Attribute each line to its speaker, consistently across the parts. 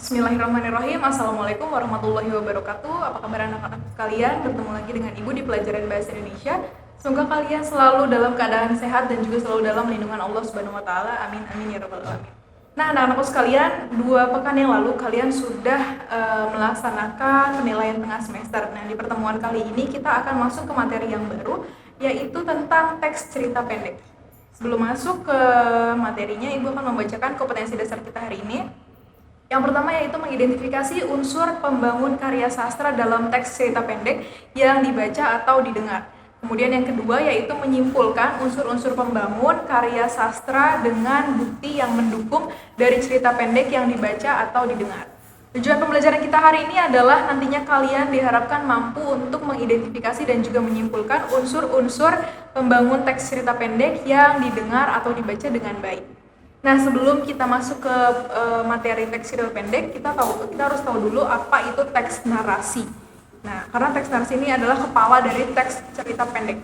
Speaker 1: Bismillahirrahmanirrahim. Assalamualaikum warahmatullahi wabarakatuh. Apa kabar anak-anak sekalian? Bertemu lagi dengan Ibu di pelajaran Bahasa Indonesia. Semoga kalian selalu dalam keadaan sehat dan juga selalu dalam lindungan Allah Subhanahu wa taala. Amin amin ya rabbal alamin. Nah, anak-anakku sekalian, 2 pekan yang lalu kalian sudah melaksanakan penilaian tengah semester. Nah, di pertemuan kali ini kita akan masuk ke materi yang baru, yaitu tentang teks cerita pendek. Sebelum masuk ke materinya, Ibu akan membacakan kompetensi dasar kita hari ini. Yang pertama yaitu mengidentifikasi unsur pembangun karya sastra dalam teks cerita pendek yang dibaca atau didengar. Kemudian yang kedua yaitu menyimpulkan unsur-unsur pembangun karya sastra dengan bukti yang mendukung dari cerita pendek yang dibaca atau didengar. Tujuan pembelajaran kita hari ini adalah nantinya kalian diharapkan mampu untuk mengidentifikasi dan juga menyimpulkan unsur-unsur pembangun teks cerita pendek yang didengar atau dibaca dengan baik. Nah, sebelum kita masuk ke materi teks cerita pendek, kita harus tahu dulu apa itu teks narasi. Nah, karena teks narasi ini adalah kepala dari teks cerita pendek.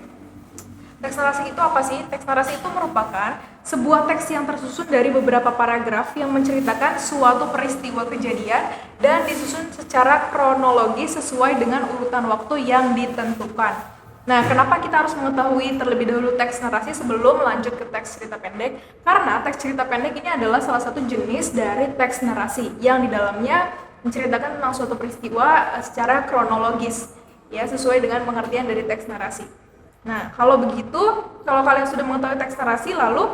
Speaker 1: Teks narasi itu apa sih? Teks narasi itu merupakan sebuah teks yang tersusun dari beberapa paragraf yang menceritakan suatu peristiwa kejadian dan disusun secara kronologis sesuai dengan urutan waktu yang ditentukan. Nah, kenapa kita harus mengetahui terlebih dahulu teks narasi sebelum lanjut ke teks cerita pendek? Karena teks cerita pendek ini adalah salah satu jenis dari teks narasi yang di dalamnya menceritakan tentang suatu peristiwa secara kronologis, ya, sesuai dengan pengertian dari teks narasi. Nah, kalau begitu, kalau kalian sudah mengetahui teks narasi, lalu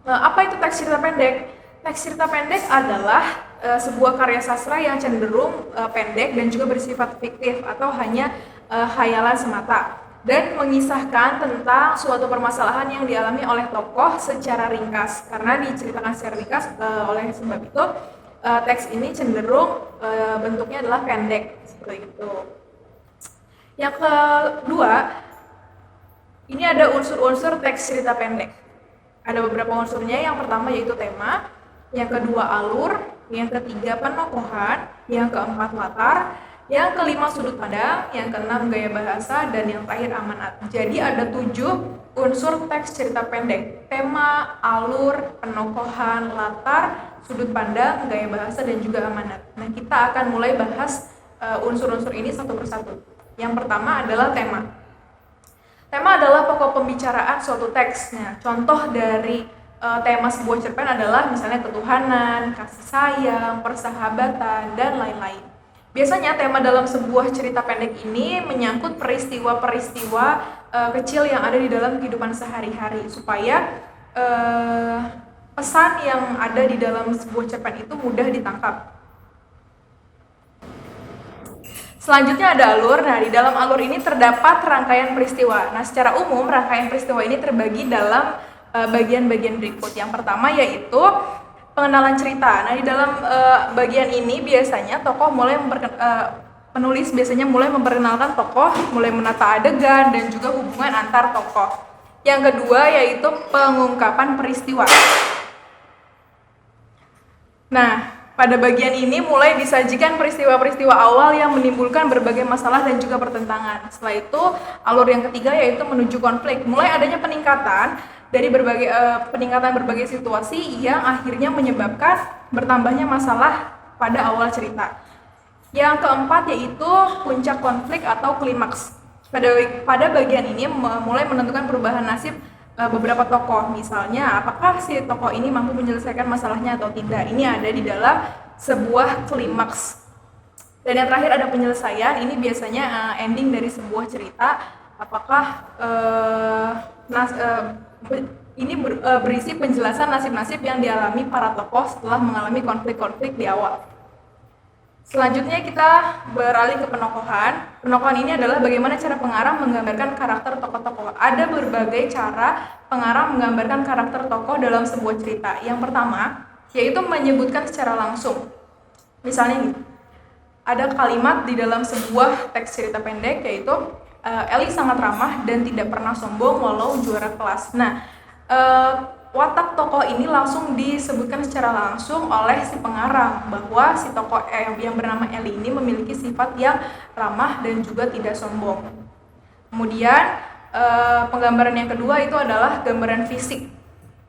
Speaker 1: apa itu teks cerita pendek? Teks cerita pendek adalah sebuah karya sastra yang cenderung pendek dan juga bersifat fiktif atau hanya khayalan semata, dan mengisahkan tentang suatu permasalahan yang dialami oleh tokoh secara ringkas. Karena diceritakan secara ringkas, oleh sebab itu teks ini cenderung bentuknya adalah pendek, seperti itu. Yang kedua, ini ada unsur-unsur teks cerita pendek. Ada beberapa unsurnya. Yang pertama yaitu tema, yang kedua alur, yang ketiga penokohan, yang keempat latar, yang kelima sudut pandang, yang keenam gaya bahasa, dan yang terakhir amanat. Jadi ada 7 unsur teks cerita pendek: tema, alur, penokohan, latar, sudut pandang, gaya bahasa, dan juga amanat. Nah, kita akan mulai bahas unsur-unsur ini satu persatu. Yang pertama adalah tema. Tema adalah pokok pembicaraan suatu teks. Nah, contoh dari tema sebuah cerpen adalah misalnya ketuhanan, kasih sayang, persahabatan, dan lain-lain. Biasanya tema dalam sebuah cerita pendek ini menyangkut peristiwa-peristiwa kecil yang ada di dalam kehidupan sehari-hari, supaya pesan yang ada di dalam sebuah cerpen itu mudah ditangkap. Selanjutnya ada alur. Nah, di dalam alur ini terdapat rangkaian peristiwa. Nah, secara umum rangkaian peristiwa ini terbagi dalam bagian-bagian berikut. Yang pertama yaitu pengenalan cerita. Nah, di dalam bagian ini biasanya penulis biasanya mulai memperkenalkan tokoh, mulai menata adegan dan juga hubungan antar tokoh. Yang kedua yaitu pengungkapan peristiwa. Nah, pada bagian ini mulai disajikan peristiwa-peristiwa awal yang menimbulkan berbagai masalah dan juga pertentangan. Setelah itu, alur yang ketiga yaitu menuju konflik. Mulai adanya peningkatan berbagai situasi yang akhirnya menyebabkan bertambahnya masalah pada awal cerita. Yang keempat yaitu puncak konflik atau klimaks. Pada bagian ini mulai menentukan perubahan nasib beberapa tokoh. Misalnya, apakah si tokoh ini mampu menyelesaikan masalahnya atau tidak. Ini ada di dalam sebuah klimaks. Dan yang terakhir ada penyelesaian. Ini biasanya ending dari sebuah cerita. Apakah ini berisi penjelasan nasib-nasib yang dialami para tokoh setelah mengalami konflik-konflik di awal. Selanjutnya kita beralih ke penokohan. Penokohan ini adalah bagaimana cara pengarang menggambarkan karakter tokoh-tokoh. Ada berbagai cara pengarang menggambarkan karakter tokoh dalam sebuah cerita. Yang pertama yaitu menyebutkan secara langsung. Misalnya nih, ada kalimat di dalam sebuah teks cerita pendek yaitu Eli sangat ramah dan tidak pernah sombong walau juara kelas. Nah, watak tokoh ini langsung disebutkan secara langsung oleh si pengarang bahwa si tokoh yang bernama Eli ini memiliki sifat yang ramah dan juga tidak sombong. Kemudian penggambaran yang kedua itu adalah gambaran fisik.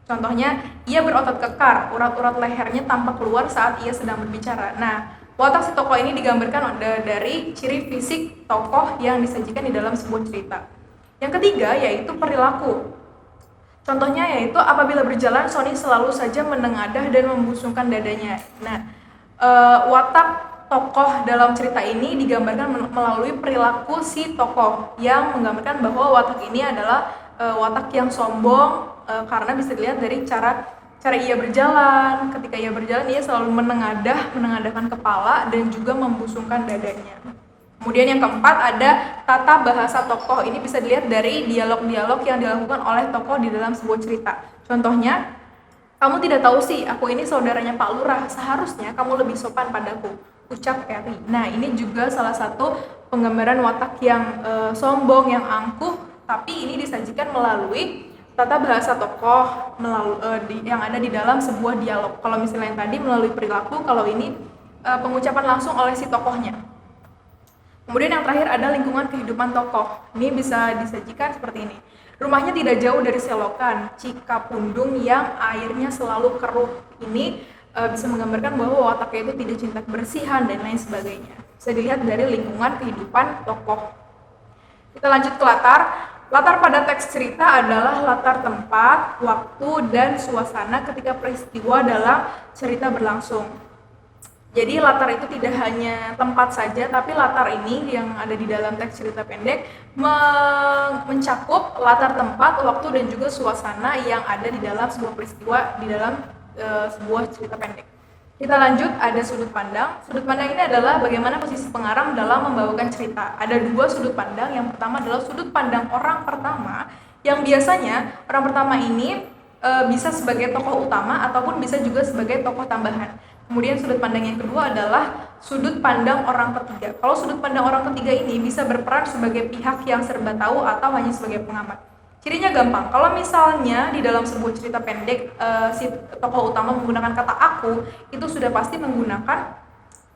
Speaker 1: Contohnya, ia berotot kekar, urat-urat lehernya tampak keluar saat ia sedang berbicara. Nah, watak si tokoh ini digambarkan dari ciri fisik tokoh yang disajikan di dalam sebuah cerita. Yang ketiga yaitu perilaku. Contohnya yaitu apabila berjalan, Sony selalu saja menengadah dan membusungkan dadanya. Nah, watak tokoh dalam cerita ini digambarkan melalui perilaku si tokoh yang menggambarkan bahwa watak ini adalah watak yang sombong, karena bisa dilihat dari cara ia berjalan. Ketika ia berjalan, ia selalu menengadahkan kepala dan juga membusungkan dadanya. Kemudian yang keempat ada tata bahasa tokoh. Ini bisa dilihat dari dialog-dialog yang dilakukan oleh tokoh di dalam sebuah cerita. Contohnya, kamu tidak tahu sih, aku ini saudaranya Pak Lurah. Seharusnya kamu lebih sopan padaku, ucap Eri. Nah, ini juga salah satu penggambaran watak yang sombong, yang angkuh, tapi ini disajikan melalui tata bahasa tokoh yang ada di dalam sebuah dialog. Kalau misalnya yang tadi melalui perilaku, kalau ini pengucapan langsung oleh si tokohnya. Kemudian yang terakhir ada lingkungan kehidupan tokoh. Ini bisa disajikan seperti ini. Rumahnya tidak jauh dari selokan Cikapundung yang airnya selalu keruh. Ini bisa menggambarkan bahwa wataknya itu tidak cinta kebersihan dan lain sebagainya. Bisa dilihat dari lingkungan kehidupan tokoh. Kita lanjut ke latar. Latar pada teks cerita adalah latar tempat, waktu, dan suasana ketika peristiwa dalam cerita berlangsung. Jadi latar itu tidak hanya tempat saja, tapi latar ini yang ada di dalam teks cerita pendek mencakup latar tempat, waktu, dan juga suasana yang ada di dalam sebuah peristiwa di dalam sebuah cerita pendek. Kita lanjut, ada sudut pandang. Sudut pandang ini adalah bagaimana posisi pengarang dalam membawakan cerita. Ada dua sudut pandang. Yang pertama adalah sudut pandang orang pertama, yang biasanya orang pertama ini bisa sebagai tokoh utama ataupun bisa juga sebagai tokoh tambahan. Kemudian sudut pandang yang kedua adalah sudut pandang orang ketiga. Kalau sudut pandang orang ketiga ini bisa berperan sebagai pihak yang serba tahu atau hanya sebagai pengamat. Cirinya gampang, kalau misalnya di dalam sebuah cerita pendek si tokoh utama menggunakan kata aku, itu sudah pasti menggunakan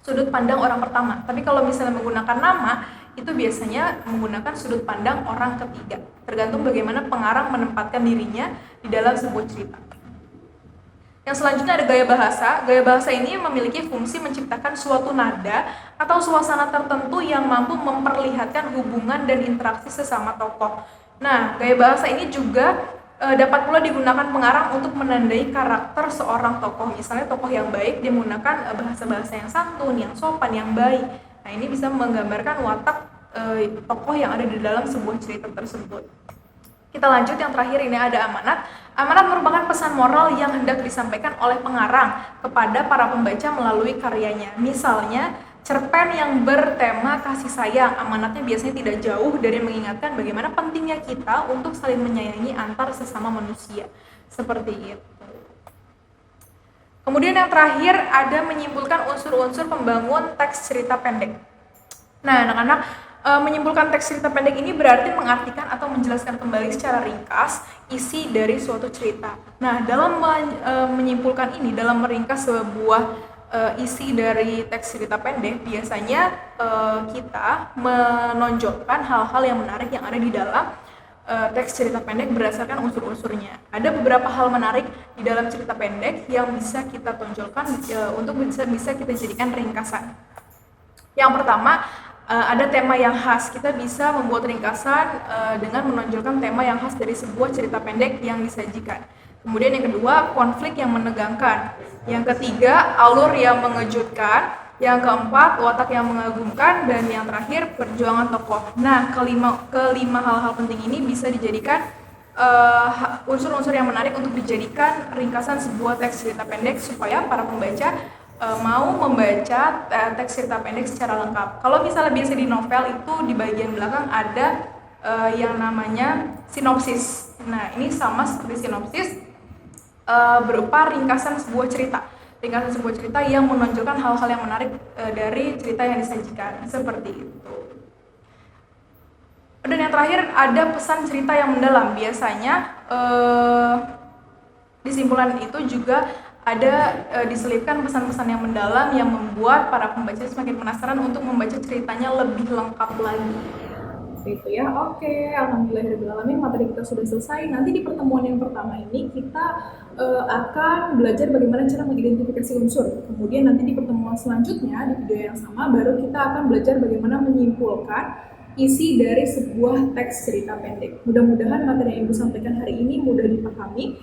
Speaker 1: sudut pandang orang pertama. Tapi kalau misalnya menggunakan nama, itu biasanya menggunakan sudut pandang orang ketiga. Tergantung bagaimana pengarang menempatkan dirinya di dalam sebuah cerita. Yang selanjutnya ada gaya bahasa. Gaya bahasa ini memiliki fungsi menciptakan suatu nada atau suasana tertentu yang mampu memperlihatkan hubungan dan interaksi sesama tokoh. Nah, gaya bahasa ini juga dapat pula digunakan pengarang untuk menandai karakter seorang tokoh. Misalnya tokoh yang baik, dia menggunakan bahasa-bahasa yang santun, yang sopan, yang baik. Nah, ini bisa menggambarkan watak tokoh yang ada di dalam sebuah cerita tersebut. Kita lanjut, yang terakhir ini ada amanat. Amanat merupakan pesan moral yang hendak disampaikan oleh pengarang kepada para pembaca melalui karyanya. Misalnya, cerpen yang bertema kasih sayang, amanatnya biasanya tidak jauh dari mengingatkan bagaimana pentingnya kita untuk saling menyayangi antar sesama manusia. Seperti itu. Kemudian yang terakhir ada menyimpulkan unsur-unsur pembangun teks cerita pendek. Nah, anak-anak, menyimpulkan teks cerita pendek ini berarti mengartikan atau menjelaskan kembali secara ringkas isi dari suatu cerita. Nah, dalam menyimpulkan ini, dalam meringkas sebuah isi dari teks cerita pendek, biasanya kita menonjolkan hal-hal yang menarik yang ada di dalam teks cerita pendek berdasarkan unsur-unsurnya. Ada beberapa hal menarik di dalam cerita pendek yang bisa kita tonjolkan untuk bisa kita jadikan ringkasan. Yang pertama, ada tema yang khas. Kita bisa membuat ringkasan dengan menonjolkan tema yang khas dari sebuah cerita pendek yang disajikan. Kemudian yang kedua, konflik yang menegangkan. Yang ketiga, alur yang mengejutkan. Yang keempat, watak yang mengagumkan. Dan yang terakhir, perjuangan tokoh. Nah, kelima hal-hal penting ini bisa dijadikan unsur-unsur yang menarik untuk dijadikan ringkasan sebuah teks cerita pendek supaya para pembaca mau membaca teks cerita pendek secara lengkap. Kalau misalnya biasa di novel itu di bagian belakang ada yang namanya sinopsis. Nah, ini sama seperti sinopsis, berupa ringkasan sebuah cerita. Ringkasan sebuah cerita yang menonjolkan hal-hal yang menarik dari cerita yang disajikan. Seperti itu. Dan yang terakhir ada pesan cerita yang mendalam. Biasanya di simpulan itu juga ada diselipkan pesan-pesan yang mendalam yang membuat para pembaca semakin penasaran untuk membaca ceritanya lebih lengkap lagi. seperti itu ya. Oke, alhamdulillahirobbilalamin, materi kita sudah selesai. Nanti di pertemuan yang pertama ini kita akan belajar bagaimana cara mengidentifikasi unsur. Kemudian nanti di pertemuan selanjutnya di video yang sama baru kita akan belajar bagaimana menyimpulkan isi dari sebuah teks cerita pendek. Mudah-mudahan materi yang Ibu sampaikan hari ini mudah dipahami.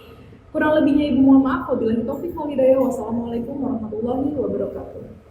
Speaker 1: Kurang lebihnya Ibu mohon maaf. Wabillahi taufiq wal hidayah. Wassalamualaikum warahmatullahi wabarakatuh.